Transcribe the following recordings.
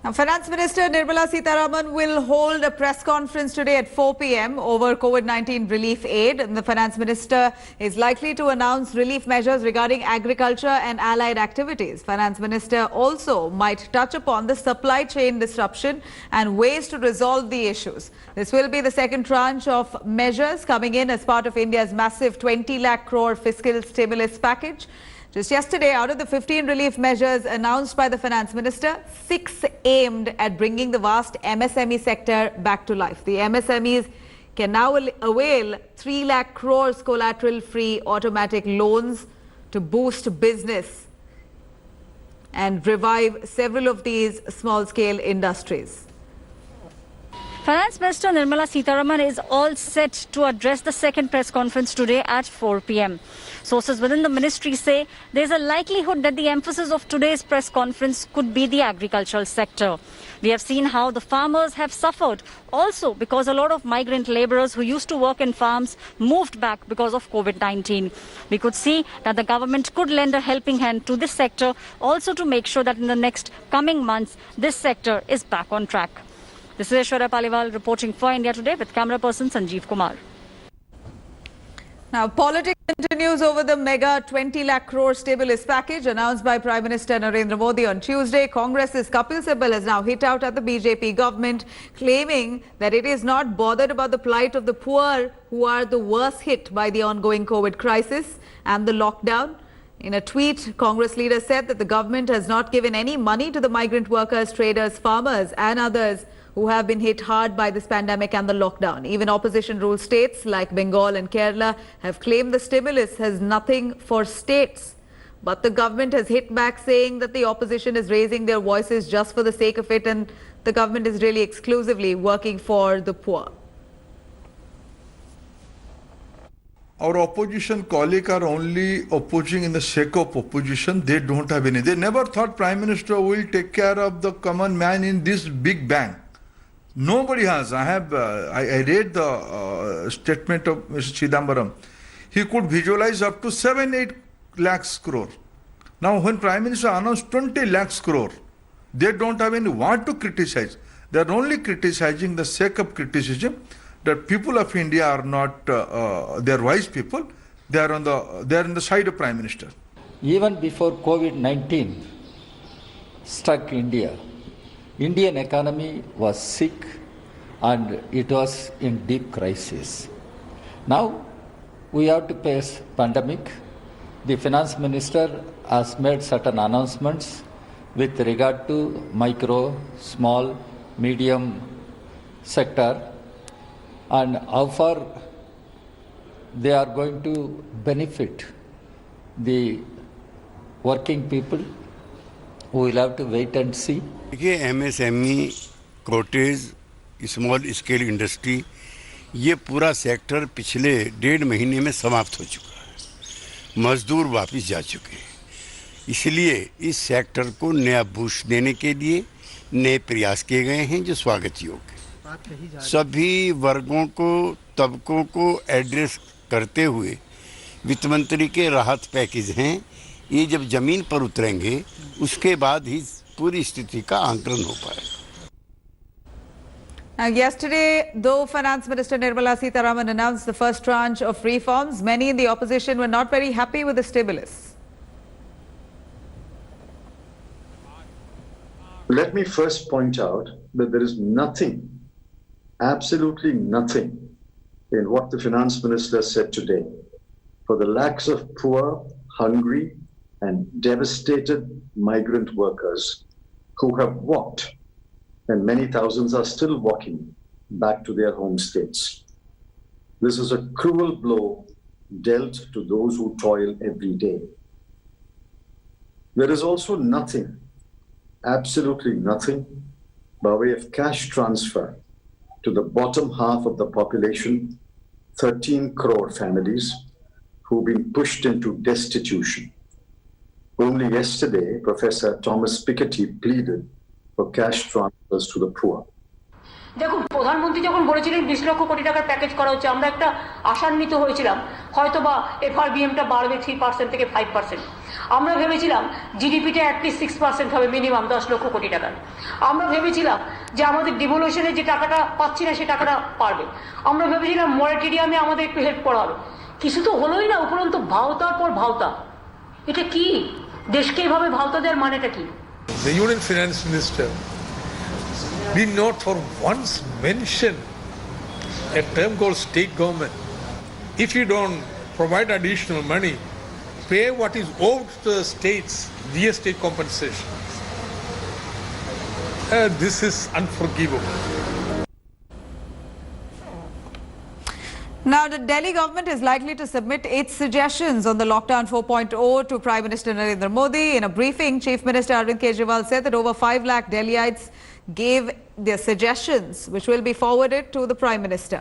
Now, Finance Minister Nirmala Sitharaman will hold a press conference today at 4 p.m. over COVID-19 relief aid. And the Finance Minister is likely to announce relief measures regarding agriculture and allied activities. Finance Minister also might touch upon the supply chain disruption and ways to resolve the issues. This will be the second tranche of measures coming in as part of India's massive 20 lakh crore fiscal stimulus package. Just yesterday, out of the 15 relief measures announced by the Finance Minister, 6 aimed at bringing the vast MSME sector back to life. The MSMEs can now avail 3 lakh crores collateral-free automatic loans to boost business and revive several of these small-scale industries. Finance Minister Nirmala Sitharaman is all set to address the second press conference today at 4 p.m. Sources within the ministry say there's a likelihood that the emphasis of today's press conference could be the agricultural sector. We have seen how the farmers have suffered also because a lot of migrant laborers who used to work in farms moved back because of COVID-19. We could see that the government could lend a helping hand to this sector also to make sure that in the next coming months, this sector is back on track. This is Aishwarya Paliwal reporting for India Today with camera person Sanjeev Kumar. Now, politics continues over the mega 20 lakh crore stimulus package announced by Prime Minister Narendra Modi on Tuesday. Congress's Kapil Sibal has now hit out at the BJP government, claiming that it is not bothered about the plight of the poor who are the worst hit by the ongoing COVID crisis and the lockdown. In a tweet, Congress leader said that the government has not given any money to the migrant workers, traders, farmers and others who have been hit hard by this pandemic and the lockdown. Even opposition-ruled states like Bengal and Kerala have claimed the stimulus has nothing for states. But the government has hit back, saying that the opposition is raising their voices just for the sake of it, and the government is really exclusively working for the poor. Our opposition colleagues are only opposing in the sake of opposition. They don't have any. They never thought Prime Minister will take care of the common man in this big bang. Nobody has. I read the statement of Mr. Chidambaram. He could visualize up to 7-8 lakhs crore. Now, when Prime Minister announced 20 lakhs crore, they don't have any want to criticize. They are only criticizing the sake of criticism. That people of India are not, they are wise people. They are on the side of Prime Minister. Even before COVID-19 struck India, Indian economy was sick and it was in deep crisis. Now we have to face pandemic. The Finance Minister has made certain announcements with regard to micro, small, medium sector and how far they are going to benefit the working people. We will have to wait and see. देखिए MSME, cottage, small scale industry, ये पूरा sector पिछले 1.5 महीने में समाप्त हो चुका है। मजदूर वापस जा चुके हैं। इसलिए इस सेक्टर को नया बूस्ट देने के लिए नए प्रयास किए गए हैं जो स्वागत योग्य है। सभी वर्गों को, तबकों को एड्रेस करते हुए वित्त मंत्री के राहत पैकेज हैं। ये जब जमीन पर उतरेंगे उसके बाद ही पूरी स्थिति का आंकलन हो पाएगा। Now, yesterday, though Finance Minister Nirmala Sitharaman announced the first tranche of reforms, many in the opposition were not very happy with the stimulus. Let me first point out that there is nothing, absolutely nothing, in what the Finance Minister said today for the lakhs of poor, hungry, and devastated migrant workers who have walked, and many thousands are still walking back to their home states. This is a cruel blow dealt to those who toil every day. There is also nothing, absolutely nothing, by way of cash transfer to the bottom half of the population, 13 crore families who've been pushed into destitution. Only yesterday, Professor Thomas Piketty pleaded for cash transfers to the poor. দেখুন, প্রধানমন্ত্রী যখন বলেছিলেন 20 লক্ষ কোটি টাকার package করা হচ্ছে, আমরা একটা আশান্বিত হয়েছিলাম, হয়তোবা এফআরবিএমটা বাড়বে 3% থেকে 5%। আমরা ভেবেছিলাম জিডিপিটা অ্যাটলিস্ট 6% হবে, মিনিমাম 10 লক্ষ কোটি টাকার। আমরা ভেবেছিলাম যে আমাদের ডিভলিউশনে যে টাকাটা পাচ্ছি না সে টাকাটা পারবে। আমরা ভেবেছিলাম মরেটোরিয়ামে আমাদের একটু হেল্প করা হবে। কিছু তো হলোই না, উপরন্তু ভাওতার পর ভাওতা। এটা কি? দেশকে এভাবে ভাওতা দেওয়ার মানেটা কি? The Union Finance Minister did not for once mention a term called state government. If you don't provide additional money, pay what is owed to the states via state compensation. This is unforgivable. Now, the Delhi government is likely to submit its suggestions on the lockdown 4.0 to Prime Minister Narendra Modi. In a briefing, Chief Minister Arvind Kejriwal said that over 5 lakh Delhiites gave their suggestions, which will be forwarded to the Prime Minister.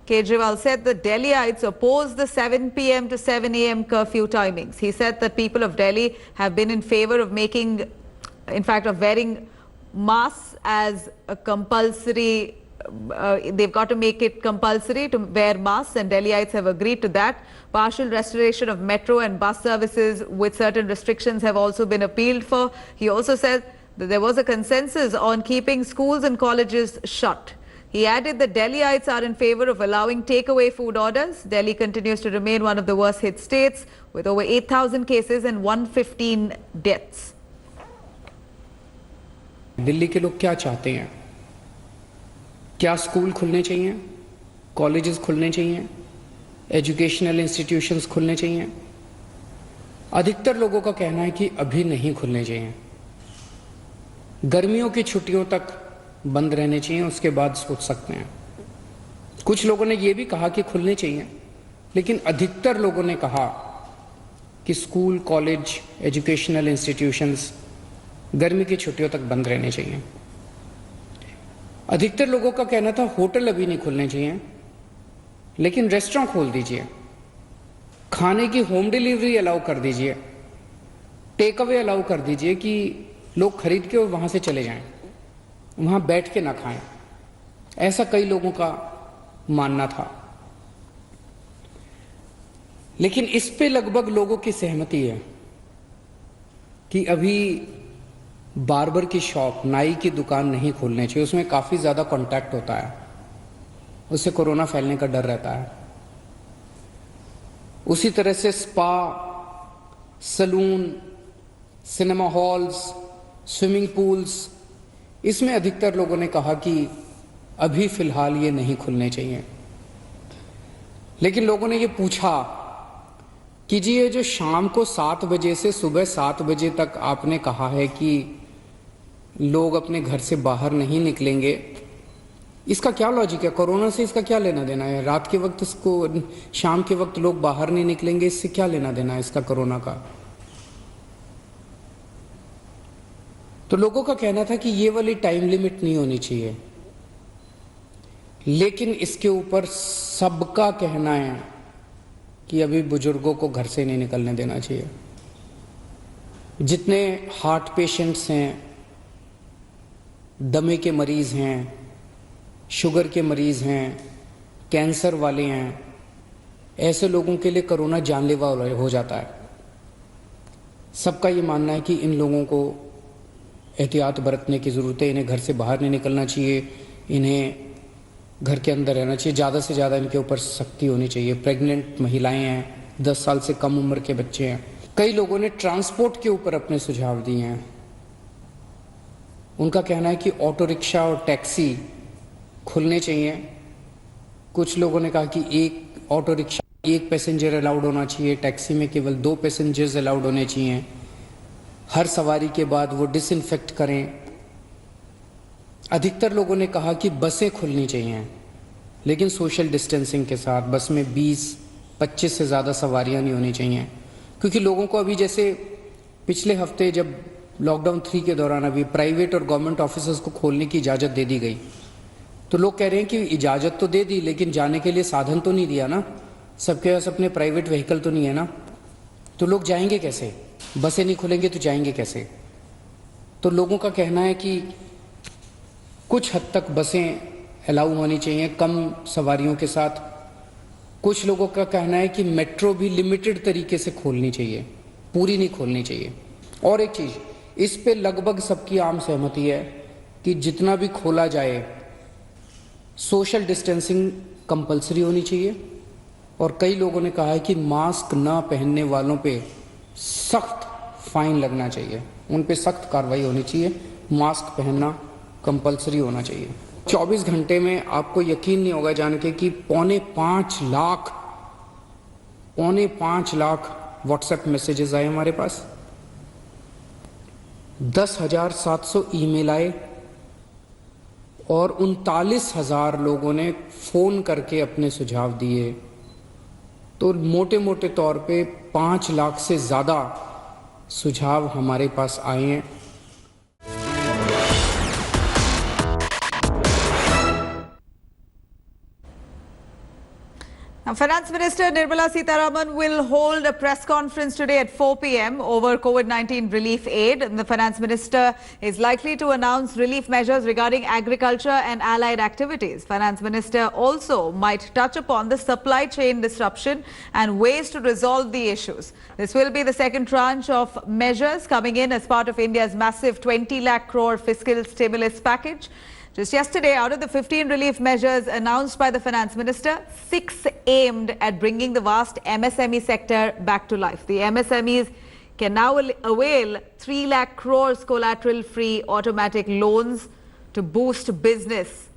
Kejriwal said the Delhiites oppose the 7 p.m. to 7 a.m. curfew timings. He said that people of Delhi have been in favor of of wearing masks as a compulsory. They've got to make it compulsory to wear masks, and Delhiites have agreed to that. Partial restoration of metro and bus services with certain restrictions have also been appealed for. He also said that there was a consensus on keeping schools and colleges shut. He added that Delhiites are in favor of allowing takeaway food orders. Delhi continues to remain one of the worst hit states with over 8,000 cases and 115 deaths. Delhi के लोग क्या चाहते हैं? क्या school खुलने चाहिए, colleges खुलने चाहिए, एजुकेशनल इंस्टीट्यूशंस खुलने चाहिए? अधिकतर लोगों का कहना है कि अभी नहीं खुलने चाहिए, गर्मियों की छुट्टियों तक बंद रहने चाहिए, उसके बाद सोच सकते हैं। कुछ लोगों ने यह भी कहा कि खुलने चाहिए, लेकिन अधिकतर लोगों ने कहा कि स्कूल, कॉलेज, एजुकेशनल इंस्टीट्यूशंस गर्मी की छुट्टियों तक बंद रहने चाहिए। अधिकतर लोगों का कहना था होटल अभी नहीं खुलने चाहिए, लेकिन रेस्टोरेंट खोल दीजिए, खाने की होम डिलीवरी अलाउ कर दीजिए, टेक अवे अलाउ कर दीजिए कि लोग खरीद के और वहां से चले जाएं, वहां बैठ के ना खाएं। ऐसा कई लोगों का मानना था, लेकिन इस पे लगभग लोगों की सहमति है कि अभी बार्बर की शॉप, नाई की दुकान नहीं खोलने चाहिए। उसमें काफी ज्यादा कांटेक्ट होता है, उससे कोरोना फैलने का डर रहता है। उसी तरह से spa, salon, cinema halls, swimming pools, इसमें अधिकतर लोगों ने कहा कि अभी फिलहाल ये नहीं खुलने चाहिए। लेकिन लोगों ने ये पूछा कि जी ये जो शाम को 7 बजे से सुबह 7 बजे तक आपने कहा है कि लोग अपने घर से बाहर नहीं निकलेंगे, इसका क्या लॉजिक है? कोरोना से इसका क्या लेना देना है? रात के वक्त इसको, शाम के वक्त लोग बाहर नहीं निकलेंगे, इससे क्या लेना देना है इसका कोरोना का? तो लोगों का कहना था कि ये वाली टाइम लिमिट नहीं होनी चाहिए, लेकिन इसके ऊपर सबका कहना है कि अभी बुजुर्गों को घर से नहीं निकलने देना चाहिए। जितने हार्ट पेशेंट्स हैं, दमे के मरीज हैं, शुगर के मरीज हैं, कैंसर वाले हैं, ऐसे लोगों के लिए कोरोना जानलेवा हो जाता है। सबका ये मानना है कि इन लोगों को एहतियात बरतने की ज़रूरत है, इन्हें घर से बाहर नहीं निकलना चाहिए, इन्हें घर के अंदर रहना चाहिए, ज़्यादा से ज़्यादा इनके ऊपर सख्ती होनी चाहिए। प्रेग्नेंट महिलाएं हैं, 10 साल से कम उम्र के बच्चे हैं। कई लोगों ने ट्रांसपोर्ट के ऊपर अपने सुझाव दिए हैं। उनका कहना है कि ऑटो रिक्शा और टैक्सी खुलने चाहिए। कुछ लोगों ने कहा कि एक ऑटो रिक्शा 1 पैसेंजर अलाउड होना चाहिए, टैक्सी में केवल 2 पैसेंजर्स अलाउड होने चाहिए। हर सवारी के बाद वो डिसइंफेक्ट करें। अधिकतर लोगों ने कहा कि बसें खुलनी चाहिए, लेकिन सोशल डिस्टेंसिंग के साथ। बस में 20-25 से ज़्यादा सवारियां नहीं होनी चाहिए, क्योंकि लोगों को अभी, जैसे पिछले हफ्ते जब लॉकडाउन 3 के दौरान अभी प्राइवेट और गवर्नमेंट ऑफिसेज को खोलने की इजाज़त दे दी गई, तो लोग कह रहे हैं कि इजाज़त तो दे दी, लेकिन जाने के लिए साधन तो नहीं दिया ना, सबके पास अपने प्राइवेट व्हीकल तो नहीं है ना, तो लोग जाएंगे कैसे? बसें नहीं खुलेंगे तो जाएंगे कैसे? तो लोगों का कहना है कि कुछ हद तक बसें अलाउ होनी चाहिए कम सवारियों के साथ। कुछ लोगों का कहना है कि मेट्रो भी लिमिटेड तरीके से खोलनी चाहिए, पूरी नहीं खोलनी चाहिए। और एक चीज, इस पे लगभग सबकी आम सहमति है कि जितना भी खोला जाए सोशल डिस्टेंसिंग कंपलसरी होनी चाहिए। और कई लोगों ने कहा है कि मास्क ना पहनने वालों पे सख्त फाइन लगना चाहिए, उन पे सख्त कार्रवाई होनी चाहिए, मास्क पहनना कंपलसरी होना चाहिए। 24 घंटे में आपको यकीन नहीं होगा जान के कि पौने 5 लाख व्हाट्सएप मैसेजेस आए हमारे पास, 10,700 ईमेल आए और 39,000 लोगों ने फोन करके अपने सुझाव दिए। तो मोटे मोटे तौर पे 5 लाख से ज्यादा सुझाव हमारे पास आए हैं। Now, Finance Minister Nirmala Sitharaman will hold a press conference today at 4 p.m. over COVID-19 relief aid. And the Finance Minister is likely to announce relief measures regarding agriculture and allied activities. Finance Minister also might touch upon the supply chain disruption and ways to resolve the issues. This will be the second tranche of measures coming in as part of India's massive 20 lakh crore fiscal stimulus package. Just yesterday, out of the 15 relief measures announced by the Finance Minister, 6 aimed at bringing the vast MSME sector back to life. The MSMEs can now avail 3 lakh crores collateral-free automatic loans to boost business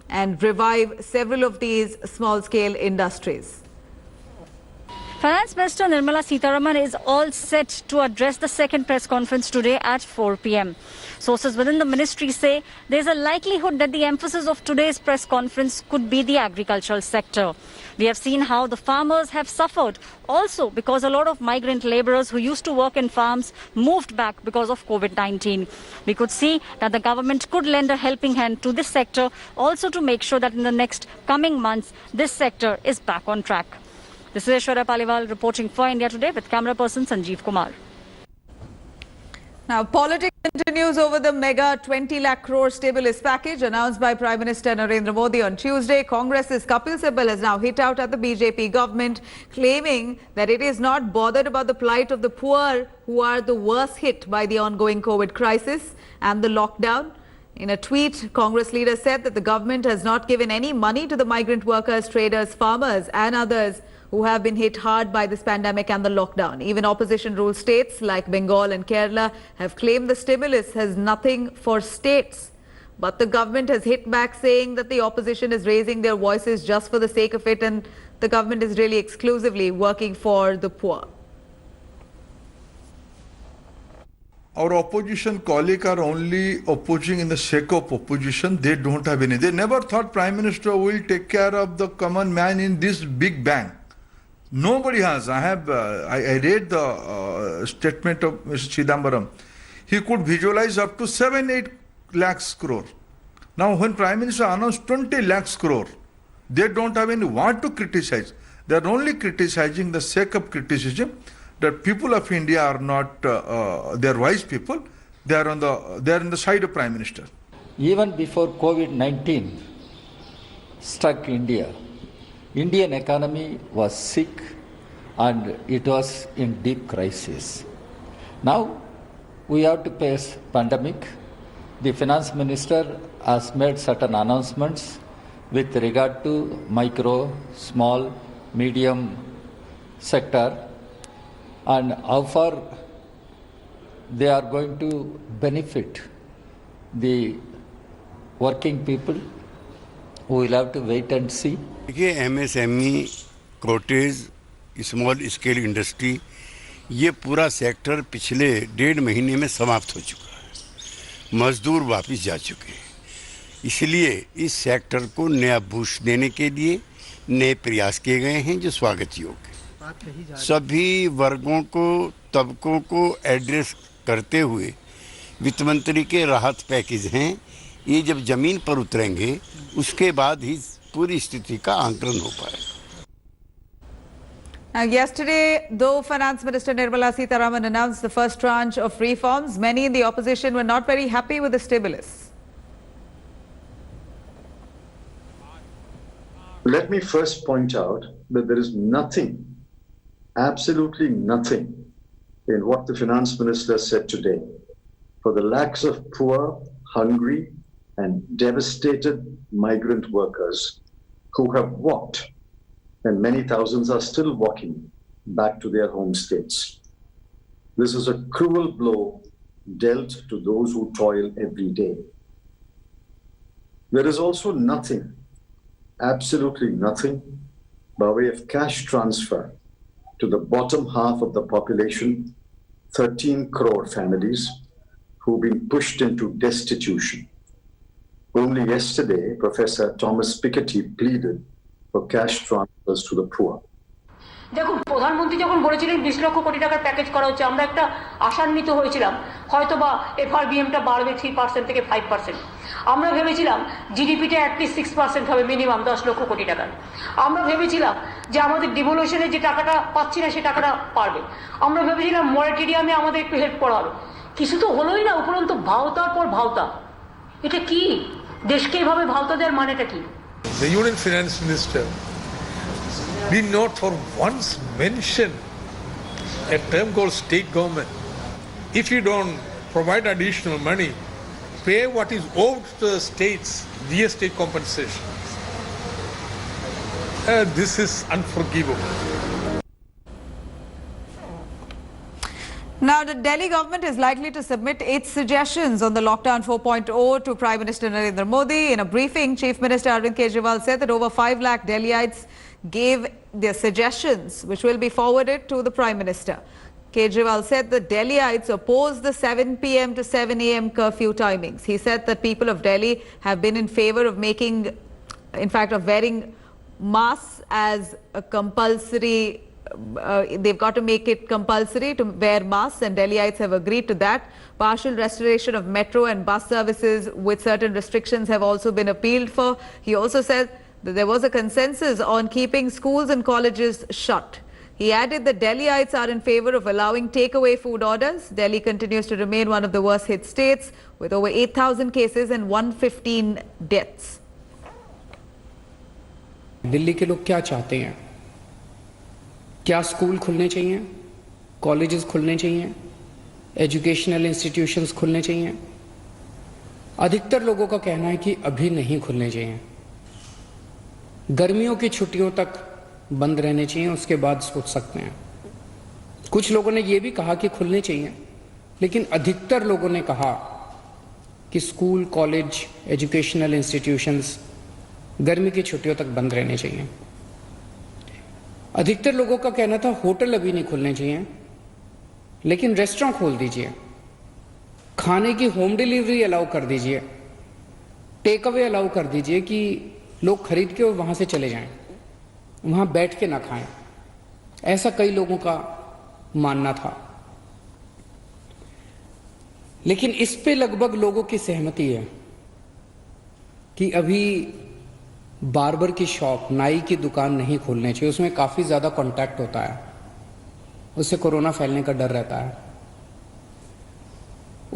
and revive several of these small-scale industries. Finance Minister Nirmala Sitharaman is all set to address the second press conference today at 4 p.m. Sources within the ministry say there's a likelihood that the emphasis of today's press conference could be the agricultural sector. We have seen how the farmers have suffered also because a lot of migrant laborers who used to work in farms moved back because of COVID-19. We could see that the government could lend a helping hand to this sector also to make sure that in the next coming months, this sector is back on track. This is Aishwarya Paliwal reporting for India Today with camera person Sanjeev Kumar. Now, politics continues over the mega 20 lakh crore stimulus package announced by Prime Minister Narendra Modi on Tuesday. Congress's Kapil Sibal has now hit out at the BJP government, claiming that it is not bothered about the plight of the poor who are the worst hit by the ongoing COVID crisis and the lockdown. In a tweet, Congress leader said that the government has not given any money to the migrant workers, traders, farmers and others who have been hit hard by this pandemic and the lockdown. Even opposition ruled states like Bengal and Kerala have claimed the stimulus has nothing for states. But the government has hit back, saying that the opposition is raising their voices just for the sake of it and the government is really exclusively working for the poor. Our opposition colleagues are only opposing in the sake of opposition. They don't have any. They never thought Prime Minister will take care of the common man in this big bang. Nobody has. I read the statement of Mr. Chidambaram. He could visualize up to 7-8 lakhs crore. Now, when Prime Minister announced 20 lakhs crore, they don't have any want to criticize. They are only criticizing the sake of criticism. That people of India are not, they are wise people. They are on the side of Prime Minister. Even before COVID-19 struck India, Indian economy was sick and it was in deep crisis. Now we have to face pandemic. The finance minister has made certain announcements with regard to micro, small, medium sector and how far they are going to benefit the working people. We will have to wait and see. देखिए MSME, cottage, small scale industry, ये पूरा sector पिछले 1.5 महीने में समाप्त हो चुका है। मजदूर वापस जा चुके हैं। इसलिए इस सेक्टर को नया बूस्ट देने के लिए नए प्रयास किए गए हैं जो स्वागत योग्य है। सभी वर्गों को, तबकों को एड्रेस करते हुए वित्त मंत्री के राहत पैकेज हैं। ये जब जमीन पर उतरेंगे उसके बाद ही पूरी स्थिति का आंकलन हो पाएगा। Now, yesterday, though Finance Minister Nirmala Sitharaman announced the first tranche of reforms, many in the opposition were not very happy with the stimulus. Let me first point out that there is nothing, absolutely nothing, in what the finance minister said today for the lakhs of poor, hungry, and devastated migrant workers who have walked, and many thousands are still walking back to their home states. This is a cruel blow dealt to those who toil every day. There is also nothing, absolutely nothing, by way of cash transfer to the bottom half of the population, 13 crore families who've been pushed into destitution. Only yesterday, Professor Thomas Piketty pleaded for cash transfers to the poor. দেখুন, প্রধানমন্ত্রী যখন বলেছিলেন 20 লক্ষ কোটি টাকার package করা হচ্ছে, আমরা একটা আশান্বিত হয়েছিলাম হয়তোবা এফআরবিএমটা বাড়বে 3% থেকে 5%। আমরা ভেবেছিলাম জিডিপিটা অ্যাটলিস্ট 6% হবে, মিনিমাম 10 লক্ষ কোটি টাকার। আমরা ভেবেছিলাম যে আমাদের ডিভলিউশনের যে টাকাটা পাচ্ছি না সে টাকাটা পারবে। আমরা ভেবেছিলাম মরাটোরিয়ামে আমাদের একটু হেল্প করা হবে। কিছু তো হলোই না, উপরন্তু ভাওতার পর ভাওতা। এটা কি? দেশকে এভাবে ভাওতা দেওয়ার মানেটা কি? The Union Finance Minister did not for once mention a term called state government. If you don't provide additional money, pay what is owed to the states via state compensation. This is unforgivable. Now, the Delhi government is likely to submit its suggestions on the lockdown 4.0 to Prime Minister Narendra Modi. In a briefing, Chief Minister Arvind Kejriwal said that over 5 lakh Delhiites gave their suggestions, which will be forwarded to the Prime Minister. Kejriwal said that Delhiites oppose the 7 p.m. to 7 a.m. curfew timings. He said that people of Delhi have been in favor of of wearing masks as a compulsory. They've got to make it compulsory to wear masks, and Delhiites have agreed to that. Partial restoration of metro and bus services with certain restrictions have also been appealed for. He also said that there was a consensus on keeping schools and colleges shut. He added that Delhiites are in favor of allowing takeaway food orders. Delhi continues to remain one of the worst hit states with over 8,000 cases and 115 deaths. Delhi के लोग क्या चाहते हैं? क्या school खुलने चाहिए, colleges खुलने चाहिए, एजुकेशनल इंस्टीट्यूशंस खुलने चाहिए? अधिकतर लोगों का कहना है कि अभी नहीं खुलने चाहिए, गर्मियों की छुट्टियों तक बंद रहने चाहिए, उसके बाद सोच सकते हैं। कुछ लोगों ने यह भी कहा कि खुलने चाहिए, लेकिन अधिकतर लोगों ने कहा कि स्कूल, कॉलेज, एजुकेशनल इंस्टीट्यूशंस गर्मी की छुट्टियों तक बंद रहने चाहिए। अधिकतर लोगों का कहना था होटल अभी नहीं खुलने चाहिए, लेकिन रेस्टोरेंट खोल दीजिए, खाने की होम डिलीवरी अलाउ कर दीजिए, टेक अवे अलाउ कर दीजिए कि लोग खरीद के और वहां से चले जाएं, वहां बैठ के ना खाएं। ऐसा कई लोगों का मानना था, लेकिन इस पे लगभग लोगों की सहमति है कि अभी बार्बर की शॉप, नाई की दुकान नहीं खोलनी चाहिए। उसमें काफी ज्यादा कांटेक्ट होता है, उससे कोरोना फैलने का डर रहता है।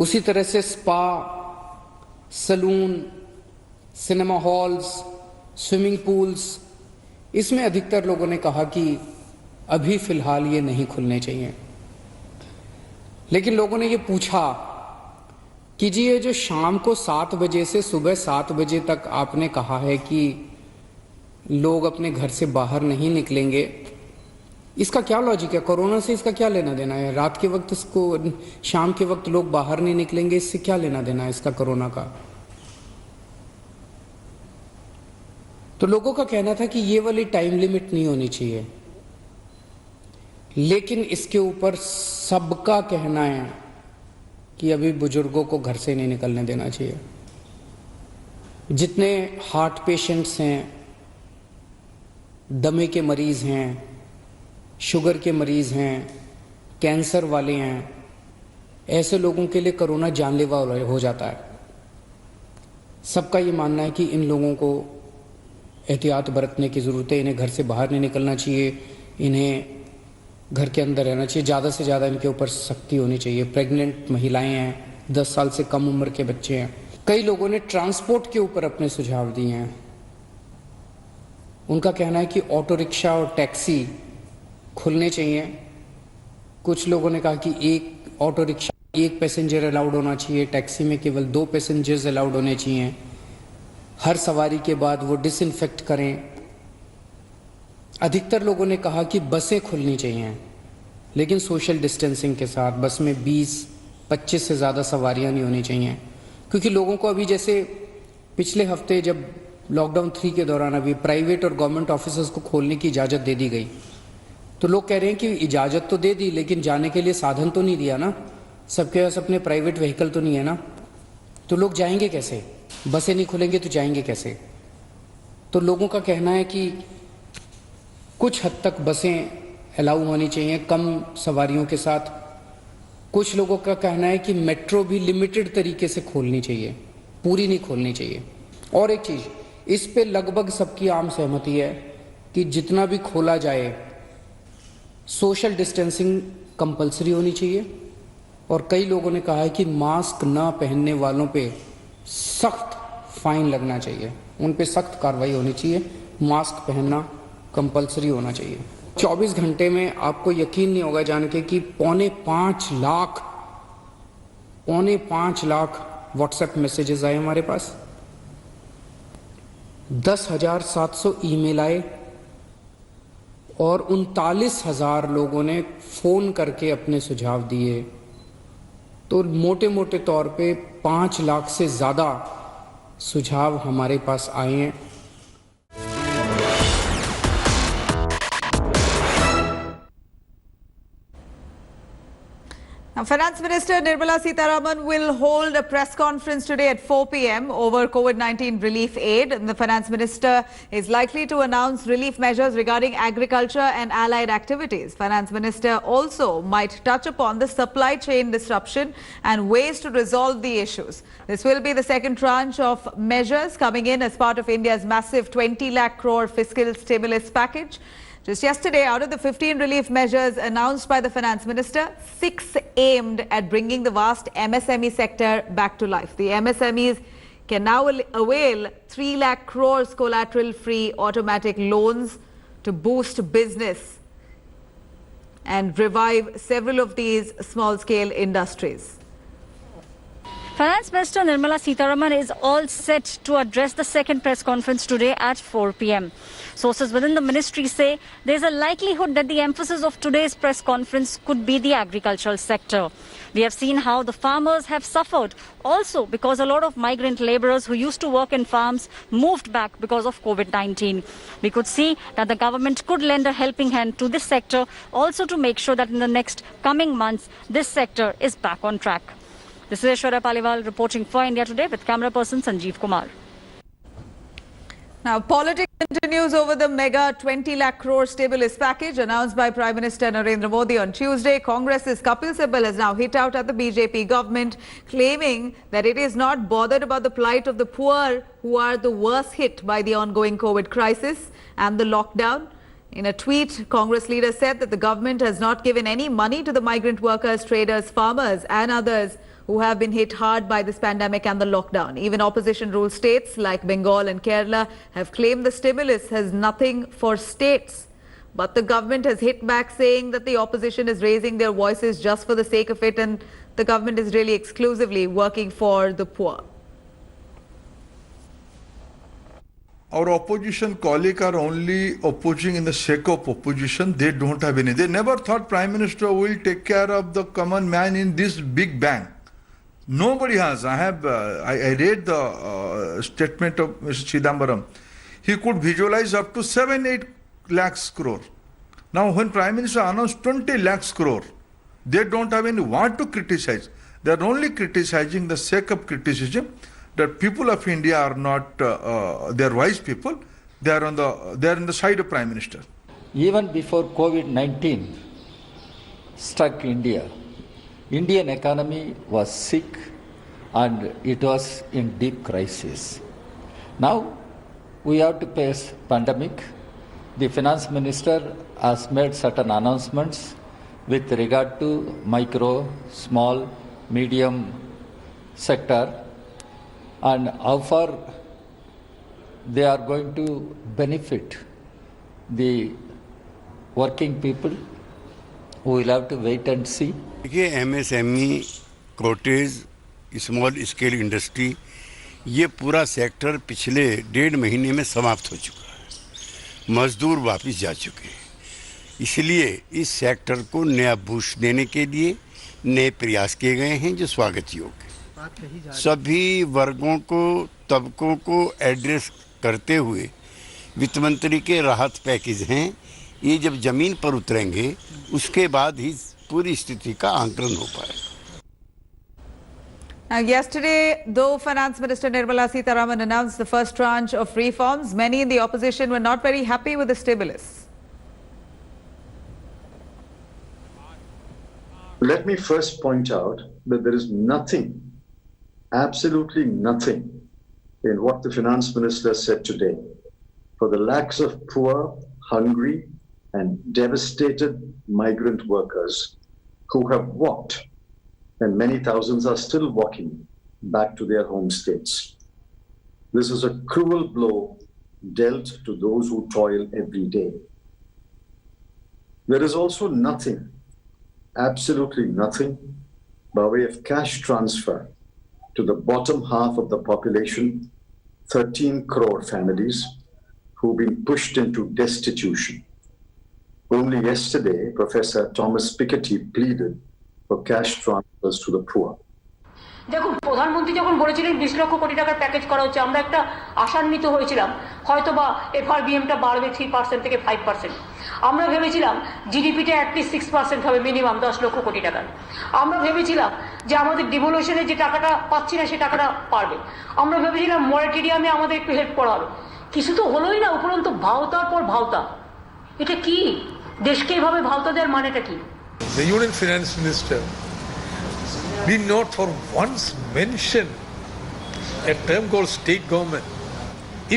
उसी तरह से spa, salon, cinema halls, swimming pools, इसमें अधिकतर लोगों ने कहा कि अभी फिलहाल ये नहीं खुलने चाहिए। लेकिन लोगों ने ये पूछा कि जी ये जो शाम को 7 बजे से सुबह 7 बजे तक आपने कहा है कि लोग अपने घर से बाहर नहीं निकलेंगे, इसका क्या लॉजिक है? कोरोना से इसका क्या लेना देना है? रात के वक्त इसको, शाम के वक्त लोग बाहर नहीं निकलेंगे, इससे क्या लेना देना है इसका कोरोना का? तो लोगों का कहना था कि ये वाली टाइम लिमिट नहीं होनी चाहिए, लेकिन इसके ऊपर सबका कहना है कि अभी बुजुर्गों को घर से नहीं निकलने देना चाहिए। जितने हार्ट पेशेंट्स हैं, दमे के मरीज हैं, शुगर के मरीज हैं, कैंसर वाले हैं, ऐसे लोगों के लिए कोरोना जानलेवा हो जाता है। सबका ये मानना है कि इन लोगों को एहतियात बरतने की ज़रूरत है, इन्हें घर से बाहर नहीं निकलना चाहिए, इन्हें घर के अंदर रहना चाहिए, ज़्यादा से ज़्यादा इनके ऊपर सख्ती होनी चाहिए। प्रेग्नेंट महिलाएं हैं, 10 साल से कम उम्र के बच्चे हैं। कई लोगों ने ट्रांसपोर्ट के ऊपर अपने सुझाव दिए हैं उनका कहना है कि ऑटो रिक्शा और टैक्सी खुलने चाहिए। कुछ लोगों ने कहा कि एक ऑटो रिक्शा 1 पैसेंजर अलाउड होना चाहिए, टैक्सी में केवल 2 पैसेंजर्स अलाउड होने चाहिए, हर सवारी के बाद वो डिसइंफेक्ट करें। अधिकतर लोगों ने कहा कि बसें खुलनी चाहिए, लेकिन सोशल डिस्टेंसिंग के साथ बस में 20-25 से ज़्यादा सवारियां नहीं होनी चाहिए, क्योंकि लोगों को अभी जैसे पिछले हफ्ते जब लॉकडाउन 3 के दौरान अभी प्राइवेट और गवर्नमेंट ऑफिसेज को खोलने की इजाज़त दे दी गई, तो लोग कह रहे हैं कि इजाज़त तो दे दी लेकिन जाने के लिए साधन तो नहीं दिया ना, सबके पास अपने प्राइवेट व्हीकल तो नहीं है ना, तो लोग जाएंगे कैसे? बसें नहीं खुलेंगे तो जाएंगे कैसे? तो लोगों का कहना है कि कुछ हद तक बसें अलाउ होनी चाहिए कम सवारियों के साथ। कुछ लोगों का कहना है कि मेट्रो भी लिमिटेड तरीके से खोलनी चाहिए, पूरी नहीं खोलनी चाहिए। और एक चीज़, इस पे लगभग सबकी आम सहमति है कि जितना भी खोला जाए सोशल डिस्टेंसिंग कंपलसरी होनी चाहिए। और कई लोगों ने कहा है कि मास्क ना पहनने वालों पे सख्त फाइन लगना चाहिए, उन पे सख्त कार्रवाई होनी चाहिए, मास्क पहनना कंपलसरी होना चाहिए। 24 घंटे में आपको यकीन नहीं होगा जान के कि 4.5 लाख व्हाट्सएप मैसेजेस आए हमारे पास, 10,700 ईमेल आए और 39,000 लोगों ने फोन करके अपने सुझाव दिए। तो मोटे मोटे तौर पे 5 लाख से ज़्यादा सुझाव हमारे पास आए हैं। Now, Finance Minister Nirmala Sitharaman will hold a press conference today at 4 p.m. over COVID-19 relief aid. And the Finance Minister is likely to announce relief measures regarding agriculture and allied activities. Finance Minister also might touch upon the supply chain disruption and ways to resolve the issues. This will be the second tranche of measures coming in as part of India's massive 20 lakh crore fiscal stimulus package. Just yesterday, out of the 15 relief measures announced by the Finance Minister, 6 aimed at bringing the vast MSME sector back to life. The MSMEs can now avail 3 lakh crores collateral-free automatic loans to boost business and revive several of these small-scale industries. Finance Minister Nirmala Sitharaman is all set to address the second press conference today at 4 p.m. Sources within the ministry say there's a likelihood that the emphasis of today's press conference could be the agricultural sector. We have seen how the farmers have suffered also because a lot of migrant laborers who used to work in farms moved back because of COVID-19. We could see that the government could lend a helping hand to this sector also to make sure that in the next coming months, this sector is back on track. This is Aishwarya Paliwal reporting for India Today with camera person Sanjeev Kumar. Now, politics continues over the mega 20 lakh crore stimulus package announced by Prime Minister Narendra Modi on Tuesday. Congress's Kapil Sibal has now hit out at the BJP government, claiming that it is not bothered about the plight of the poor who are the worst hit by the ongoing COVID crisis and the lockdown. In a tweet, Congress leader said that the government has not given any money to the migrant workers, traders, farmers and others who have been hit hard by this pandemic and the lockdown. Even opposition-ruled states like Bengal and Kerala have claimed the stimulus has nothing for states. But the government has hit back, saying that the opposition is raising their voices just for the sake of it and the government is really exclusively working for the poor. Our opposition colleagues are only opposing in the sake of opposition. They don't have any. They never thought Prime Minister will take care of the common man in this big bang. Nobody has. I read the statement of Mr. Chidambaram. He could visualize up to 7-8 lakhs crore. Now, when Prime Minister announced 20 lakhs crore, they don't have any what to criticize. They are only criticizing the sake of criticism. That people of India are not, they are wise people. They are on the side of Prime Minister. Even before COVID-19 struck India, Indian economy was sick and it was in deep crisis. Now we have to face pandemic. The finance minister has made certain announcements with regard to micro, small, medium sector and how far they are going to benefit the working people, who will have to wait and see. देखिए MSME, cottage, small scale industry, ये पूरा sector पिछले 1.5 महीने में समाप्त हो चुका है। मजदूर वापस जा चुके हैं। इसलिए इस सेक्टर को नया बूस्ट देने के लिए नए प्रयास किए गए हैं जो स्वागत योग्य है। सभी वर्गों को, तबकों को एड्रेस करते हुए वित्त मंत्री के राहत पैकेज हैं। ये जब जमीन पर उतरेंगे उसके बाद ही पूरी स्थिति का आंकलन हो पाएगा। Yesterday, though Finance Minister Nirmala Sitharaman announced the first tranche of reforms, many in the opposition were not very happy with the stimulus. Let me first point out that there is nothing, absolutely nothing, in what the Finance Minister said today for the lakhs of poor, hungry, and devastated migrant workers who have walked, and many thousands are still walking back to their home states. This is a cruel blow dealt to those who toil every day. There is also nothing, absolutely nothing, by way of cash transfer to the bottom half of the population, 13 crore families who've been pushed into destitution. Only yesterday, Professor Thomas Piketty pleaded for cash transfers to the poor. দেখুন, প্রধানমন্ত্রী যখন বলেছিলেন 20 লক্ষ কোটি টাকার package করা হচ্ছে, আমরা একটা আশান্বিত হয়েছিলাম হয়তোবা এফআরবিএমটা বাড়বে 3% থেকে 5%। আমরা ভেবেছিলাম জিডিপিটা অ্যাটলিস্ট 6% হবে, মিনিমাম 10 লক্ষ কোটি টাকা। আমরা ভেবেছিলাম যে আমাদের ডিভলিউশনের যে টাকাটা পাচ্ছি না সে টাকাটা পারবে। আমরা ভেবেছিলাম মনিটরিয়ামে আমাদের একটু হেল্প করা হবে। কিছু তো হলোই না, উপরন্তু ভাওতার পর ভাওতা। এটা কি? দেশকে এভাবে ভাওতা দেওয়ার মানেটা কি? The Union Finance Minister did not for once mention a term called state government.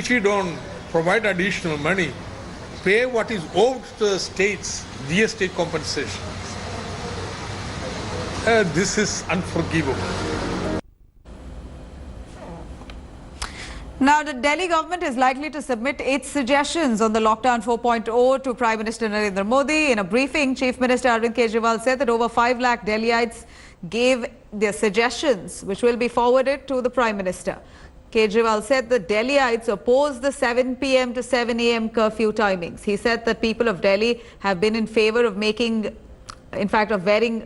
If you don't provide additional money, pay what is owed to the states via state compensation. This is unforgivable. Now, the Delhi government is likely to submit its suggestions on the lockdown 4.0 to Prime Minister Narendra Modi. In a briefing, Chief Minister Arvind Kejriwal said that over 5 lakh Delhiites gave their suggestions, which will be forwarded to the Prime Minister. Kejriwal said that Delhiites oppose the 7 p.m. to 7 a.m. curfew timings. He said that people of Delhi have been in favor of of wearing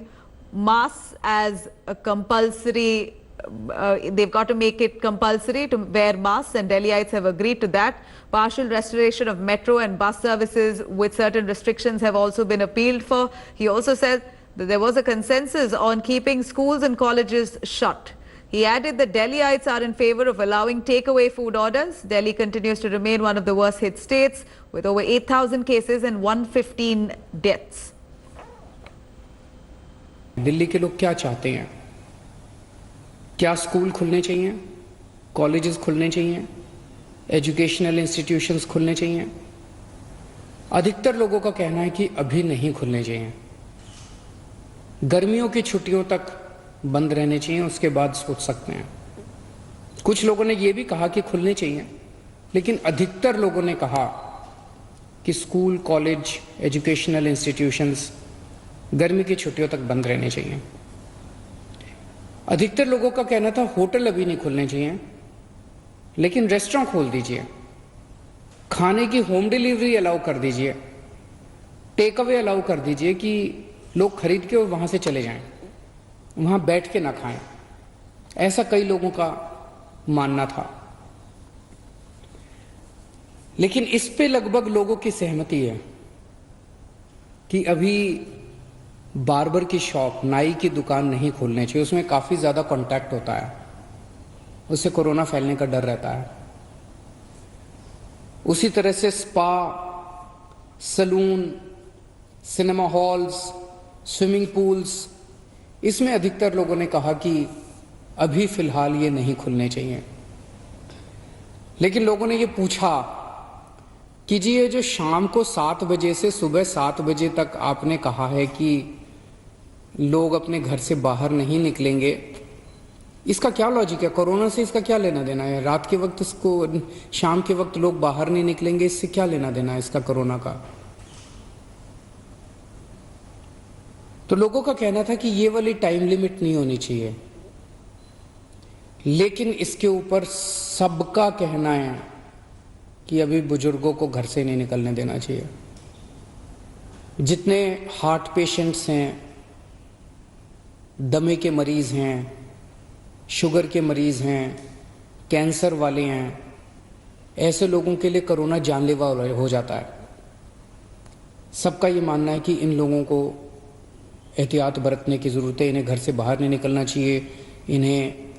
masks as a compulsory. They've got to make it compulsory to wear masks, and Delhiites have agreed to that. Partial restoration of metro and bus services with certain restrictions have also been appealed for. He also said that there was a consensus on keeping schools and colleges shut. He added that Delhiites are in favor of allowing takeaway food orders. Delhi continues to remain one of the worst hit states with over 8,000 cases and 115 deaths. Delhi के लोग क्या चाहते हैं? क्या school खुलने चाहिए, colleges खुलने चाहिए, एजुकेशनल इंस्टीट्यूशंस खुलने चाहिए? अधिकतर लोगों का कहना है कि अभी नहीं खुलने चाहिए, गर्मियों की छुट्टियों तक बंद रहने चाहिए, उसके बाद सोच सकते हैं। कुछ लोगों ने यह भी कहा कि खुलने चाहिए, लेकिन अधिकतर लोगों ने कहा कि स्कूल, कॉलेज, एजुकेशनल इंस्टीट्यूशंस गर्मी की छुट्टियों तक बंद रहने चाहिए। अधिकतर लोगों का कहना था होटल अभी नहीं खुलने चाहिए, लेकिन रेस्टोरेंट खोल दीजिए, खाने की होम डिलीवरी अलाउ कर दीजिए, टेक अवे अलाउ कर दीजिए कि लोग खरीद के और वहां से चले जाएं, वहां बैठ के ना खाएं। ऐसा कई लोगों का मानना था, लेकिन इस पे लगभग लोगों की सहमति है कि अभी बार्बर की शॉप, नाई की दुकान नहीं खोलने चाहिए। उसमें काफी ज्यादा कांटेक्ट होता है, उससे कोरोना फैलने का डर रहता है। उसी तरह से spa, salon, cinema halls, swimming pools, इसमें अधिकतर लोगों ने कहा कि अभी फिलहाल ये नहीं खुलने चाहिए। लेकिन लोगों ने ये पूछा कि जी ये जो शाम को 7 बजे से सुबह 7 बजे तक आपने कहा है कि लोग अपने घर से बाहर नहीं निकलेंगे, इसका क्या लॉजिक है? कोरोना से इसका क्या लेना देना है? रात के वक्त इसको, शाम के वक्त लोग बाहर नहीं निकलेंगे, इससे क्या लेना देना है इसका कोरोना का? तो लोगों का कहना था कि ये वाली टाइम लिमिट नहीं होनी चाहिए, लेकिन इसके ऊपर सबका कहना है कि अभी बुजुर्गों को घर से नहीं निकलने देना चाहिए। जितने हार्ट पेशेंट्स हैं, दमे के मरीज हैं, शुगर के मरीज हैं, कैंसर वाले हैं, ऐसे लोगों के लिए कोरोना जानलेवा हो जाता है। सबका ये मानना है कि इन लोगों को एहतियात बरतने की ज़रूरत है, इन्हें घर से बाहर नहीं निकलना चाहिए, इन्हें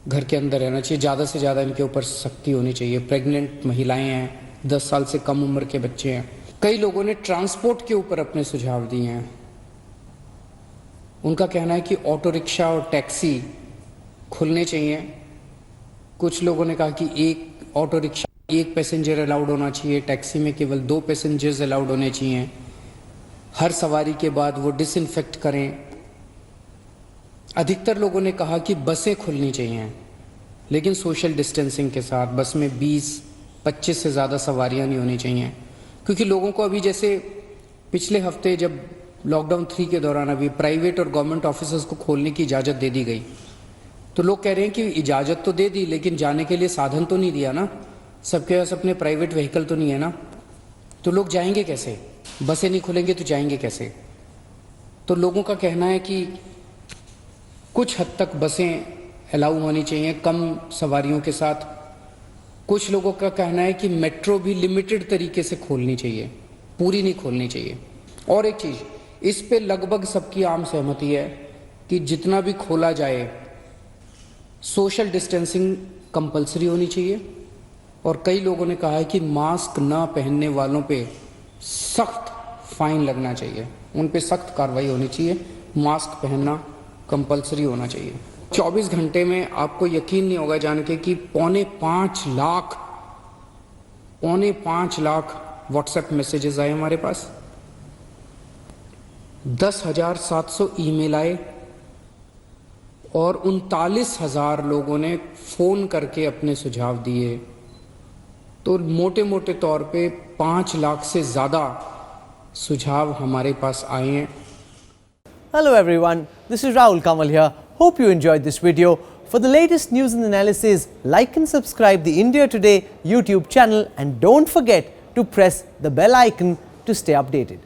घर के अंदर रहना चाहिए, ज़्यादा से ज़्यादा इनके ऊपर सख्ती होनी चाहिए। प्रेग्नेंट महिलाएं हैं, 10 साल से कम उम्र के बच्चे हैं। कई लोगों ने ट्रांसपोर्ट के ऊपर अपने सुझाव दिए हैं। उनका कहना है कि ऑटो रिक्शा और टैक्सी खुलने चाहिए। कुछ लोगों ने कहा कि एक ऑटो रिक्शा 1 पैसेंजर अलाउड होना चाहिए, टैक्सी में केवल 2 पैसेंजर्स अलाउड होने चाहिए। हर सवारी के बाद वो डिसइंफेक्ट करें। अधिकतर लोगों ने कहा कि बसें खुलनी चाहिए, लेकिन सोशल डिस्टेंसिंग के साथ। बस में 20-25 से ज़्यादा सवारियां नहीं होनी चाहिए, क्योंकि लोगों को अभी, जैसे पिछले हफ्ते जब लॉकडाउन 3 के दौरान अभी प्राइवेट और गवर्नमेंट ऑफिसर्स को खोलने की इजाज़त दे दी गई, तो लोग कह रहे हैं कि इजाज़त तो दे दी, लेकिन जाने के लिए साधन तो नहीं दिया ना, सबके पास अपने प्राइवेट व्हीकल तो नहीं है ना, तो लोग जाएंगे कैसे? बसें नहीं खुलेंगे तो जाएंगे कैसे? तो लोगों का कहना है कि कुछ हद तक बसें अलाउ होनी चाहिए, कम सवारियों के साथ। कुछ लोगों का कहना है कि मेट्रो भी लिमिटेड तरीके से खोलनी चाहिए, पूरी नहीं खोलनी चाहिए। और एक चीज़, इस पे लगभग सबकी आम सहमति है कि जितना भी खोला जाए सोशल डिस्टेंसिंग कंपलसरी होनी चाहिए। और कई लोगों ने कहा है कि मास्क ना पहनने वालों पे सख्त फाइन लगना चाहिए, उन पे सख्त कार्रवाई होनी चाहिए, मास्क पहनना कंपलसरी होना चाहिए। 24 घंटे में आपको यकीन नहीं होगा जान के कि 4.5 लाख व्हाट्सएप मैसेजेस आए हमारे पास, 10,700 ईमेल आए और 39,000 लोगों ने फ़ोन करके अपने सुझाव दिए। तो मोटे मोटे तौर पे 5 लाख से ज़्यादा सुझाव हमारे पास आए हैं। Hello everyone, this is Rahul Kamal here. Hope you enjoyed this video. For the latest news and analysis, like and subscribe the India Today YouTube channel and don't forget to press the bell icon to stay updated.